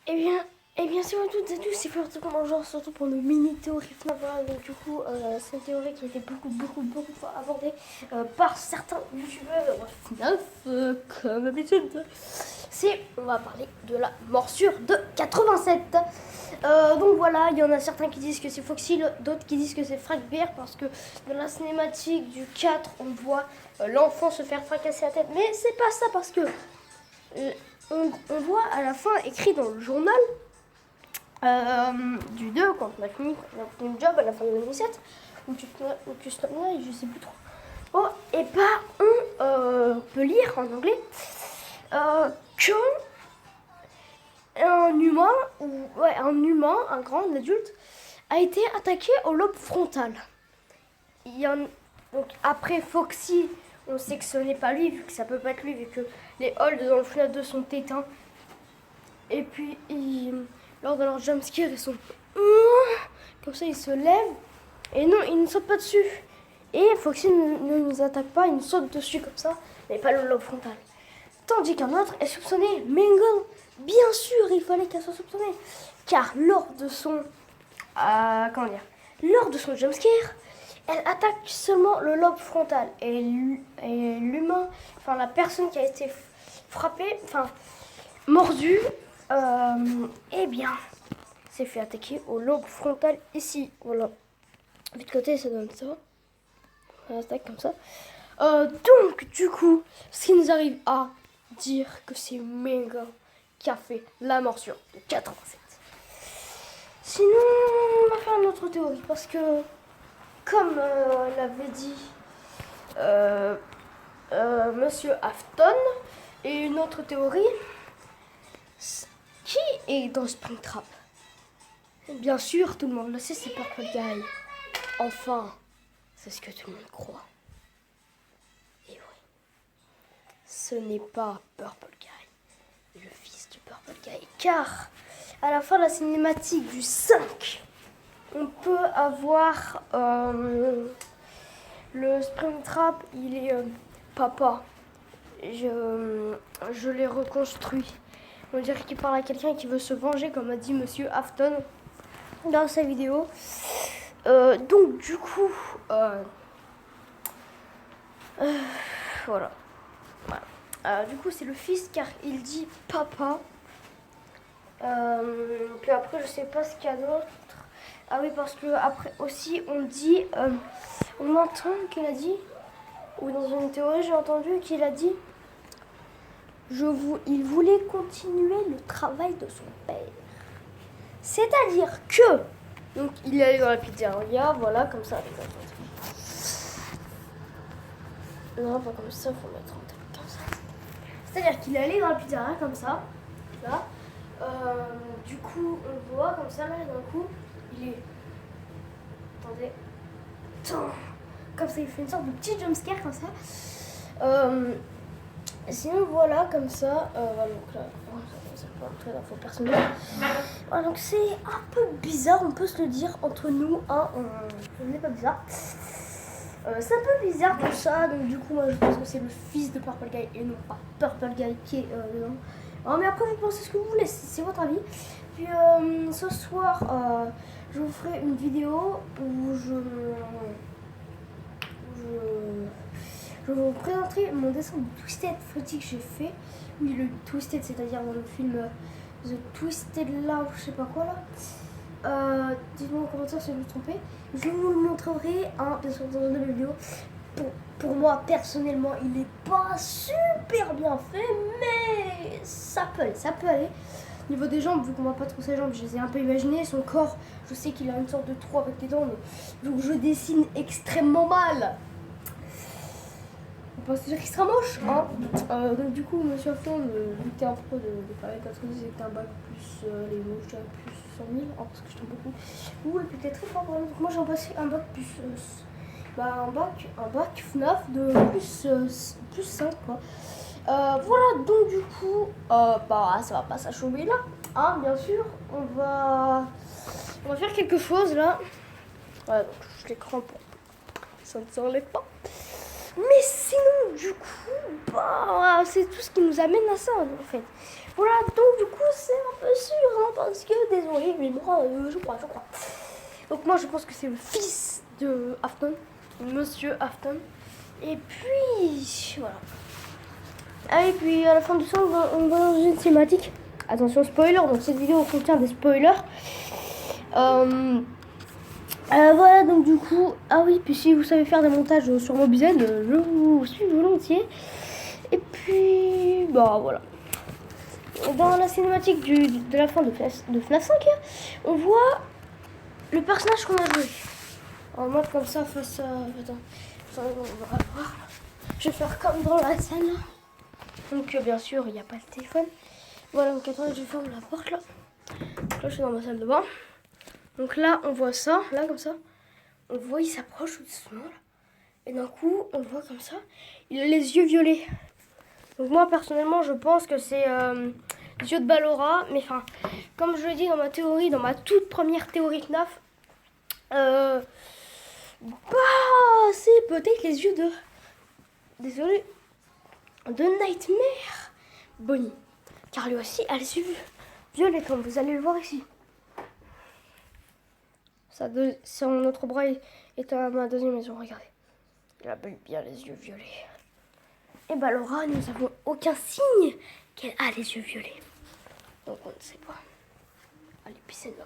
Eh bien, salut à toutes et à tous, c'est Fleur de Bonjour, surtout pour nos mini-théories FNAF. Voilà, donc du coup, c'est une théorie qui a été beaucoup fois abordée par certains youtubeurs FNAF, comme d'habitude. On va parler de la morsure de 87. Donc voilà, il y en a certains qui disent que c'est Foxy, d'autres qui disent que c'est Fragbear, parce que dans la cinématique du 4, on voit l'enfant se faire fracasser la tête. Mais c'est pas ça, parce que on voit à la fin écrit dans le journal du 2, quand on a fini le job à la fin de 2017, ou Custom Night, je sais plus trop. Oh, et bah on peut lire en anglais que un humain, un grand adulte, a été attaqué au lobe frontal. Donc après Foxy, on sait que ce n'est pas lui, vu que ça peut pas être lui, vu que les holds dans le FNAF 2 sont éteints. Et puis, lors de leur jumpscare, ils sont comme ça, ils se lèvent. Et non, ils ne sautent pas dessus. Et Foxy ne nous attaque pas, il nous saute dessus comme ça, mais pas le lobe frontal. Tandis qu'un autre est soupçonné, Mangle. Bien sûr, il fallait qu'elle soit soupçonnée. Car lors de son jumpscare, elle attaque seulement le lobe frontal. Et l'humain, enfin la personne qui a été frappée, enfin mordue, eh bien, s'est fait attaquer au lobe frontal ici. Voilà. De côté, ça donne ça. On attaque comme ça. Donc, du coup, ce qui nous arrive à dire que c'est Mangle qui a fait la morsure de 87. Sinon, on va faire une autre théorie parce que, comme l'avait dit Monsieur Afton, et une autre théorie, qui est dans Springtrap? Bien sûr, tout le monde le sait, c'est Purple Guy. Enfin, c'est ce que tout le monde croit. Et oui, ce n'est pas Purple Guy, le fils de Purple Guy. Car, à la fin de la cinématique du 5, on peut avoir le Springtrap, il est papa. Je l'ai reconstruit. On dirait qu'il parle à quelqu'un qui veut se venger, comme a dit Monsieur Afton dans sa vidéo. Donc du coup, voilà. Du coup, c'est le fils car il dit papa. Puis après, je sais pas ce qu'il y a d'autre. Ah oui, parce que après aussi, on dit, on entend qu'il a dit, ou dans une théorie, j'ai entendu qu'il a dit, il voulait continuer le travail de son père. C'est-à-dire que, donc il est allé dans la pizzeria, voilà, comme ça. Non, pas comme ça, faut mettre en tête comme ça. C'est-à-dire qu'il est allé dans la pizzeria comme ça, là. Du coup, on voit comme ça, là, d'un coup, il est... Attendez. Comme ça, il fait une sorte de petit jumpscare comme ça. Sinon, voilà, comme ça. Voilà, donc là, c'est pas très d'infos personnelles. Voilà, donc c'est un peu bizarre, on peut se le dire entre nous, hein. Ce n'est pas bizarre. C'est un peu bizarre tout ça, donc du coup, moi je pense que c'est le fils de Purple Guy et non pas Purple Guy qui est dedans. Alors, mais après, vous pensez ce que vous voulez, c'est votre avis. Puis ce soir, je vous ferai une vidéo où je vous présenterai mon dessin de Twisted Freddy que j'ai fait. Oui, le Twisted, c'est-à-dire dans le film The Twisted Love, je sais pas quoi là. Dites-moi en commentaire si je me trompé. Je vous le montrerai, hein, bien sûr, dans une nouvelle vidéo. Pour moi, personnellement, il n'est pas super bien fait, mais ça peut aller. Au niveau des jambes, vu qu'on voit pas trop ses jambes, je les ai un peu imaginées. Son corps, je sais qu'il a une sorte de trou avec des dents, mais donc je dessine extrêmement mal. On peut se dire qu'il sera moche, hein. Donc du coup, Monsieur Afton, vu que t'es un pro de Paris 90 et que t'as un bac plus les mots, je dirais plus 100 000, hein, parce que je t'aime beaucoup. Ou et puis t'es très fort, vraiment. Donc moi j'ai passé un bac plus... un bac FNAF de plus 5 quoi. Voilà, donc du coup, ça va pas s'achever là, hein, bien sûr. On va faire quelque chose là. Voilà, donc je touche l'écran pour ça ne s'enlève pas. Mais sinon, du coup, c'est tout ce qui nous amène à ça en fait. Voilà, donc du coup, c'est un peu sûr, parce que, désolé, mais moi, je crois. Donc moi, je pense que c'est le fils de Afton, Monsieur Afton. Et puis, voilà. Ah, et puis à la fin du son, on va dans une cinématique. Attention, spoiler, donc cette vidéo contient des spoilers. Voilà, donc du coup, ah oui, puis si vous savez faire des montages sur Mobizen, je vous suis volontiers. Et puis, bah voilà. Dans la cinématique de la fin de FNAF 5, on voit le personnage qu'on a joué. En mode comme ça, face à... Attends, on va voir. Je vais faire comme dans la scène. Donc bien sûr, il n'y a pas le téléphone. Voilà, donc attendez, je ferme la porte là. Donc là, je suis dans ma salle de bain. Donc là, on voit ça, là comme ça. On voit, il s'approche tout doucement là. Et d'un coup, on le voit comme ça. Il a les yeux violets. Donc moi, personnellement, je pense que c'est les yeux de Ballora. Mais enfin, comme je l'ai dit dans ma théorie, dans ma toute première théorie FNAF, c'est peut-être les yeux de... Désolé. De Nightmare Bonnie. Car lui aussi a les yeux violets, comme vous allez le voir ici. Son autre bras est à ma deuxième maison, regardez. Il a bien les yeux violets. Et bah Laura, nous n'avons aucun signe qu'elle a les yeux violets. Donc on ne sait pas. Allez, pissez là.